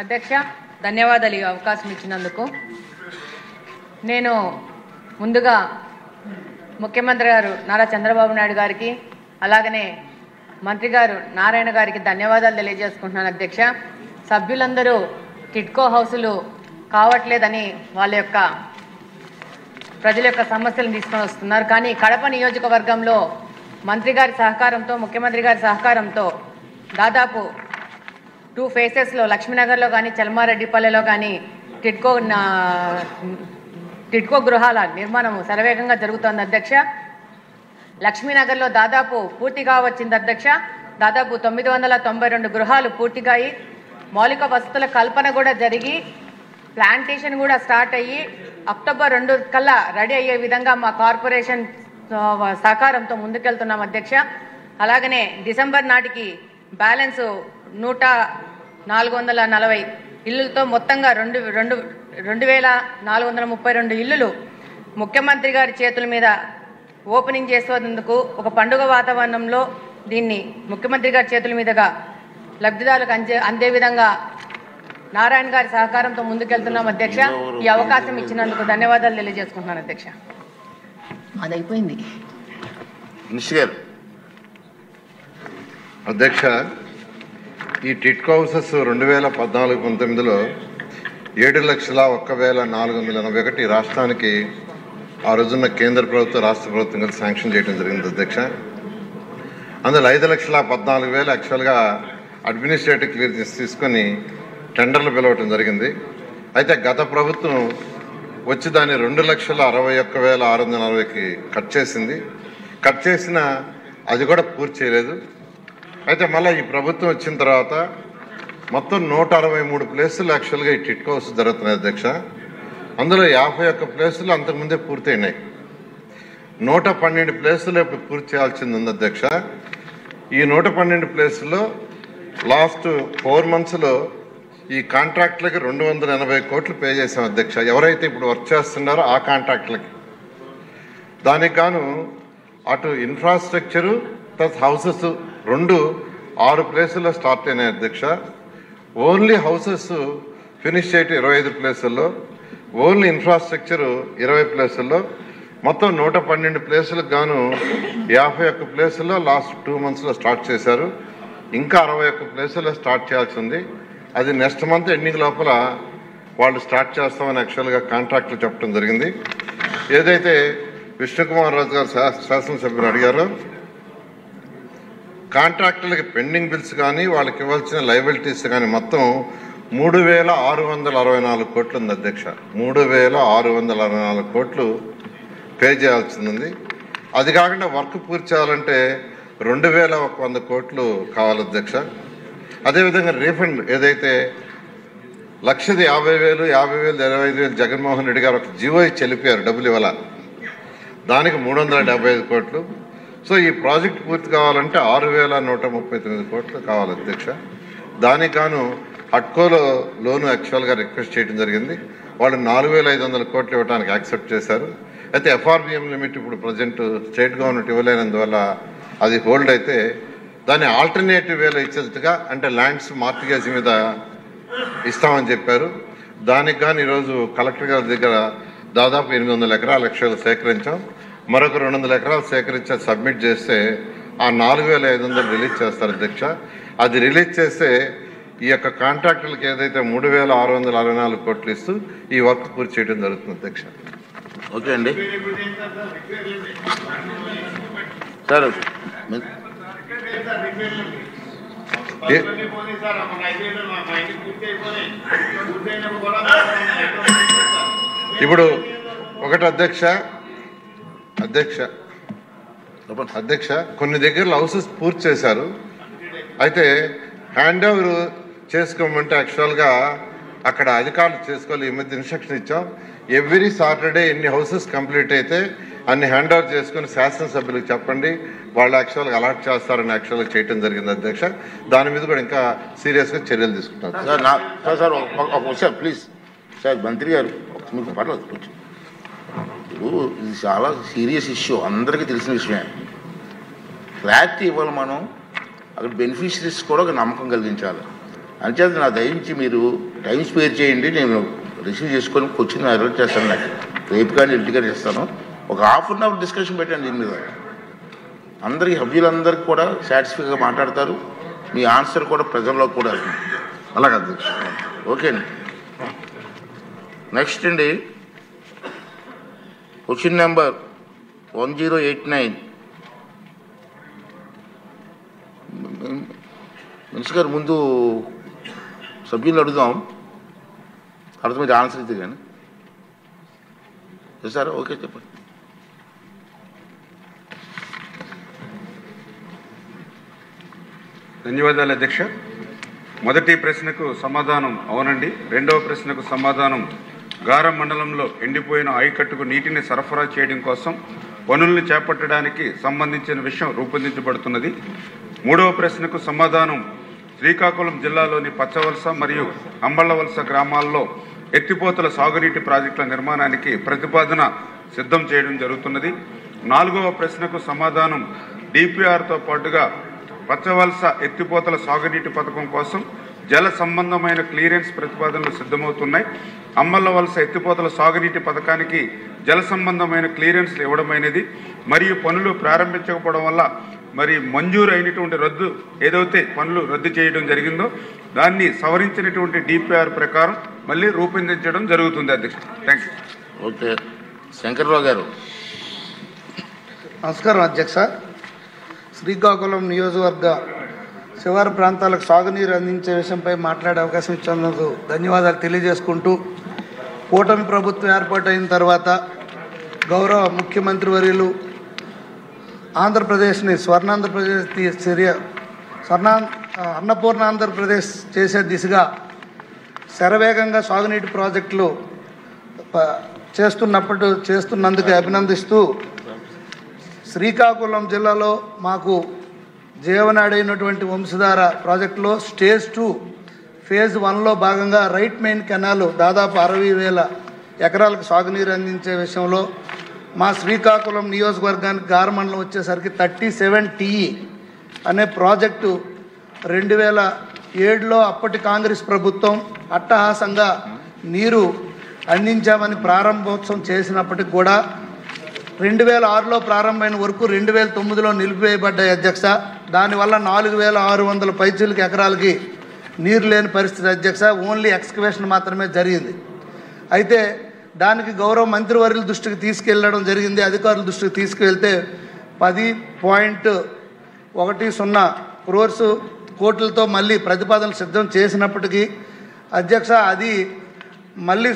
అధ్యక్ష, ధన్యవాదాలు ఈ అవకాశం ఇచ్చినందుకు. నేను ముందుగా ముఖ్యమంత్రి గారు నారా చంద్రబాబు నాయుడు గారికి అలాగనే మంత్రి గారు నారాయణ గారికి ధన్యవాదాలు తెలియజేసుకుంటున్నాను. అధ్యక్ష, సభ్యులందరూ టిడ్కో హౌసులు కావట్లేదని వాళ్ళ యొక్క ప్రజల యొక్క సమస్యలను తీసుకొని వస్తున్నారు. కానీ కడప నియోజకవర్గంలో మంత్రి గారి సహకారంతో ముఖ్యమంత్రి గారి సహకారంతో దాదాపు 2 ఫేసెస్లో లక్ష్మీనగర్లో కానీ చల్మారెడ్డిపల్లెలో కానీ టిడ్కో గృహాల నిర్మాణం శరవేగంగా జరుగుతోంది. అధ్యక్ష, లక్ష్మీనగర్లో దాదాపు పూర్తిగా వచ్చింది. అధ్యక్ష, దాదాపు 992 గృహాలు పూర్తిగా మౌలిక వసతుల కల్పన కూడా జరిగి ప్లాంటేషన్ కూడా స్టార్ట్ అయ్యి అక్టోబర్ 2 కల్లా రెడీ అయ్యే విధంగా మా కార్పొరేషన్ సహకారంతో ముందుకెళ్తున్నాం. అధ్యక్ష, అలాగనే డిసెంబర్ నాటికి బ్యాలెన్స్ 1440 ఇళ్లతో మొత్తంగా 2432 ఇళ్లు ముఖ్యమంత్రి గారి చేతుల మీద ఓపెనింగ్ చేసేందుకు ఒక పండుగ వాతావరణంలో దీన్ని ముఖ్యమంత్రి గారి చేతుల మీదుగా లబ్ధిదారులకు అందే విధంగా నారాయణ గారి సహకారంతో ముందుకెళ్తున్నాం. అధ్యక్ష, ఈ అవకాశం ఇచ్చినందుకు ధన్యవాదాలు తెలియజేసుకుంటున్నాను. అధ్యక్ష, అది అయిపోయింది. అధ్యక్ష, ఈ టిడ్కో హౌసెస్ 2014-19లో 7,01,441 రాష్ట్రానికి ఆ రోజున్న కేంద్ర ప్రభుత్వం రాష్ట్ర ప్రభుత్వం కలిసి శాంక్షన్ చేయడం జరిగింది. అధ్యక్ష, అందులో 5,14,000 యాక్చువల్గా అడ్మినిస్ట్రేటివ్ క్లియరెన్స్ తీసుకొని టెండర్లు పిలవటం జరిగింది. అయితే గత ప్రభుత్వం వచ్చి దాన్ని 2,61,640కి కట్ చేసింది. కట్ చేసిన అది కూడా పూర్తి చేయలేదు. అయితే మళ్ళీ ఈ ప్రభుత్వం వచ్చిన తర్వాత మొత్తం 163 ప్లేసులు యాక్చువల్గా ఈ టిడ్కో హౌస్ జరుగుతున్నాయి. అధ్యక్ష, అందులో 51 ప్లేసులు అంతకుముందే పూర్తయినాయి. 112 ప్లేసులు ఇప్పుడు పూర్తి చేయాల్సింది ఉంది. అధ్యక్ష, ఈ 112 ప్లేసుల్లో లాస్ట్ 4 monthsలో ఈ కాంట్రాక్టులకి 280 కోట్లు పే చేసాం. అధ్యక్ష, ఎవరైతే ఇప్పుడు వర్క్ చేస్తున్నారో ఆ కాంట్రాక్టులకి. దానికి గాను అటు ఇన్ఫ్రాస్ట్రక్చరు ప్లస్ హౌసెస్ 6 ప్లేసుల్లో స్టార్ట్ అయినాయి. అధ్యక్ష, ఓన్లీ హౌసెస్ ఫినిష్ చేయటం 25 ప్లేసుల్లో, ఓన్లీ ఇన్ఫ్రాస్ట్రక్చరు 20 ప్లేసుల్లో, మొత్తం 112 ప్లేసులకు గాను 51 ప్లేసుల్లో లాస్ట్ 2 monthsలో స్టార్ట్ చేశారు. ఇంకా 61 ప్లేసుల్లో స్టార్ట్ చేయాల్సి ఉంది. అది నెక్స్ట్ మంత్ ఎండింగ్ లోపల వాళ్ళు స్టార్ట్ చేస్తామని యాక్చువల్గా కాంట్రాక్టులు చెప్పడం జరిగింది. ఏదైతే విష్ణుకుమార్ రాజు గారు శాసనసభ్యులు అడిగారో కాంట్రాక్టులకి పెండింగ్ బిల్స్ కానీ వాళ్ళకి ఇవ్వాల్సిన లయబిలిటీస్ కానీ మొత్తం 3,664 కోట్లు ఉంది. అధ్యక్ష, 3,664 కోట్లు పే చేయాల్సింది ఉంది. అది కాకుండా వర్క్ పూర్తి చేయాలంటే 2,100 కోట్లు కావాలి. అధ్యక్ష, అదేవిధంగా రీఫండ్ ఏదైతే 1,50,000, 50,000, 25,000 జగన్మోహన్ రెడ్డి గారు ఒక జీవో చెల్లిపోయారు, డబ్బులు ఇవ్వాల, దానికి 375 కోట్లు. సో ఈ ప్రాజెక్ట్ పూర్తి కావాలంటే 6,139 కోట్లు కావాలి. అధ్యక్ష, దానికి గాను హట్కోలో లోను యాక్చువల్గా రిక్వెస్ట్ చేయడం జరిగింది. వాళ్ళు 4,500 కోట్లు ఇవ్వడానికి యాక్సెప్ట్ చేశారు. అయితే FRBM లిమిట్ ఇప్పుడు ప్రజెంట్ స్టేట్ గవర్నమెంట్ ఇవ్వలేనందువల్ల అది హోల్డ్ అయితే దాన్ని ఆల్టర్నేటివ్ వేలో ఇచ్చేట్టుగా అంటే ల్యాండ్స్ మార్టిగేజ్ మీద ఇస్తామని చెప్పారు. దానికి కానీ ఈరోజు కలెక్టర్ గారి దగ్గర దాదాపు 800 ఎకరాల లక్షలు సేకరించాం. మరొక 200 ఎకరాలు సేకరించి సబ్మిట్ చేస్తే ఆ 4,500 రిలీజ్ చేస్తారు. అధ్యక్ష, అది రిలీజ్ చేస్తే ఈ యొక్క కాంట్రాక్టులకు ఏదైతే 3,664 కోట్లు ఇస్తూ ఈ వర్క్ పూర్తి చేయడం జరుగుతుంది. అధ్యక్ష, ఓకే అండి. సార్ ఇప్పుడు ఒకటి అధ్యక్ష కొన్ని దగ్గర హౌసెస్ పూర్తి చేశారు. అయితే హ్యాండ్ ఓవర్ చేసుకోమంటే యాక్చువల్గా అక్కడ అధికారులు చేసుకోవాలి. ఈ మధ్య ఇన్స్ట్రక్షన్ ఇచ్చాం, ఎవ్రీ సాటర్డే ఎన్ని హౌసెస్ కంప్లీట్ అయితే అన్ని హ్యాండ్ ఓవర్ చేసుకుని శాసనసభ్యులకు చెప్పండి, వాళ్ళు యాక్చువల్గా అలాట్ చేస్తారని యాక్చువల్గా చేయడం జరిగింది. అధ్యక్ష, దాని మీద కూడా ఇంకా సీరియస్గా చర్యలు తీసుకుంటారు. సార్ సార్ ప్లీజ్ సార్, మంత్రి గారు మీకు పర్లేదు కొంచెం. ఇప్పుడు ఇది చాలా సీరియస్ ఇష్యూ, అందరికీ తెలిసిన విషయమే. క్లారిటీ ఇవ్వాలి మనం, అక్కడ బెనిఫిషరీస్ కూడా ఒక నమ్మకం కలిగించాలి. అంచేత నా దయించి మీరు టైం స్పేర్ చేయండి, నేను రిసీవ్ చేసుకొని క్వశ్చన్ అరేంజ్ చేస్తాను. నాకు రేపు కానీ ఎల్టీ కానీ చేస్తాను. ఒక ½ డిస్కషన్ పెట్టండి దీని మీద. అందరికీ సభ్యులందరికీ కూడా సాటిస్ఫైగా మాట్లాడతారు. మీ ఆన్సర్ కూడా ప్రజల్లో కూడా అలాగే అధ్యక్ష. ఓకే అండి. నెక్స్ట్ అండి, క్వశ్చన్ నెంబర్ 1089. మినిస్టర్ గారు ముందు సభ్యులు అడుగుదాం, తర్వాత మీరు ఆన్సర్ ఇద్ది కానీ సార్. ఓకే, చెప్పండి. ధన్యవాదాలు అధ్యక్ష. మొదటి ప్రశ్నకు సమాధానం అవునండి. రెండవ ప్రశ్నకు సమాధానం గారం మండలంలో ఎండిపోయిన ఆయకట్టుకు నీటిని సరఫరా చేయడం కోసం పనులను చేపట్టడానికి సంబంధించిన విషయం రూపొందించబడుతున్నది. మూడవ ప్రశ్నకు సమాధానం శ్రీకాకుళం జిల్లాలోని పచ్చవలస మరియు అంబళ్ళవలస గ్రామాల్లో ఎత్తిపోతల సాగునీటి ప్రాజెక్టుల నిర్మాణానికి ప్రతిపాదన సిద్ధం చేయడం జరుగుతున్నది. నాలుగవ ప్రశ్నకు సమాధానం డిపిఆర్తో పాటుగా పచ్చవలస ఎత్తిపోతల సాగునీటి పథకం కోసం జల సంబంధమైన క్లియరెన్స్ ప్రతిపాదనలు సిద్ధమవుతున్నాయి. అంబళ్ళవలస ఎత్తిపోతల సాగునీటి పథకానికి జల సంబంధమైన క్లియరెన్స్లు ఇవ్వడమైనది మరియు పనులు ప్రారంభించకపోవడం వల్ల మరి మంజూరు అయినటువంటి రద్దు ఏదైతే పనులు రద్దు చేయడం జరిగిందో దాన్ని సవరించినటువంటి డిపిఆర్ ప్రకారం మళ్ళీ రూపొందించడం జరుగుతుంది అధ్యక్ష. Thank you. ఓకే, శంకర్రావు గారు. నమస్కారం అధ్యక్ష. శ్రీకాకుళం నియోజకవర్గ శివారు ప్రాంతాలకు సాగునీరు అందించే విషయంపై మాట్లాడే అవకాశం ఇచ్చినందుకు ధన్యవాదాలు తెలియజేసుకుంటూ, కూటమి ప్రభుత్వం ఏర్పాటైన తర్వాత గౌరవ ముఖ్యమంత్రి వర్యులు ఆంధ్రప్రదేశ్ని అన్నపూర్ణ ఆంధ్రప్రదేశ్ చేసే దిశగా శరవేగంగా సాగునీటి ప్రాజెక్టులు చేస్తున్నందుకు అభినందిస్తూ, శ్రీకాకుళం జిల్లాలో మాకు జీవనాడైనటువంటి వంశధార ప్రాజెక్టులో స్టేజ్ 2 ఫేజ్ 1లో భాగంగా రైట్ మెయిన్ కెనాల్ దాదాపు 60,000 ఎకరాలకు సాగునీరు అందించే విషయంలో మా శ్రీకాకుళం నియోజకవర్గానికి గారమండలం వచ్చేసరికి 37 TE అనే ప్రాజెక్టు 2007లో అప్పటి కాంగ్రెస్ ప్రభుత్వం అట్టహాసంగా నీరు అందించామని ప్రారంభోత్సవం చేసినప్పటికి కూడా 2006లో ప్రారంభమైన వరకు 2009లో నిలిపివేయబడ్డాయి అధ్యక్ష. దానివల్ల 4,600 పైచీలకు ఎకరాలకి నీరు లేని పరిస్థితి అధ్యక్ష. ఓన్లీ ఎక్స్కవేషన్ మాత్రమే జరిగింది. అయితే దానికి గౌరవ మంత్రివర్యుల దృష్టికి తీసుకెళ్ళడం జరిగింది. అధికారుల దృష్టికి తీసుకువెళ్తే 10.10 కోట్లతో మళ్ళీ ప్రతిపాదనలు సిద్ధం చేసినప్పటికీ అధ్యక్ష అది మళ్ళీ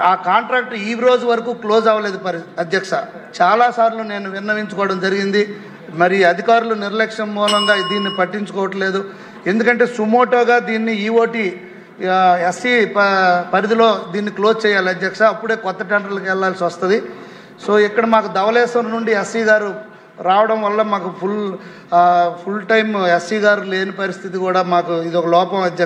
ఆ కాంట్రాక్ట్ ఈ రోజు వరకు క్లోజ్ అవ్వలేదు అధ్యక్ష. చాలాసార్లు నేను విన్నవించుకోవడం జరిగింది. మరి అధికారులు నిర్లక్ష్యం మూలంగా దీన్ని పట్టించుకోవట్లేదు. ఎందుకంటే సుమోటోగా దీన్ని ఈఓటి ఎస్సీ పరిధిలో దీన్ని క్లోజ్ చేయాలి అధ్యక్ష. అప్పుడే కొత్త టెండర్లకు వెళ్లాల్సి వస్తుంది. సో ఇక్కడ మాకు ధవళేశ్వరం నుండి ఎస్సీ గారు రావడం వల్ల మాకు ఫుల్ టైం ఎస్సీ గారు లేని పరిస్థితి కూడా మాకు ఇది ఒక లోపం అధ్యక్ష.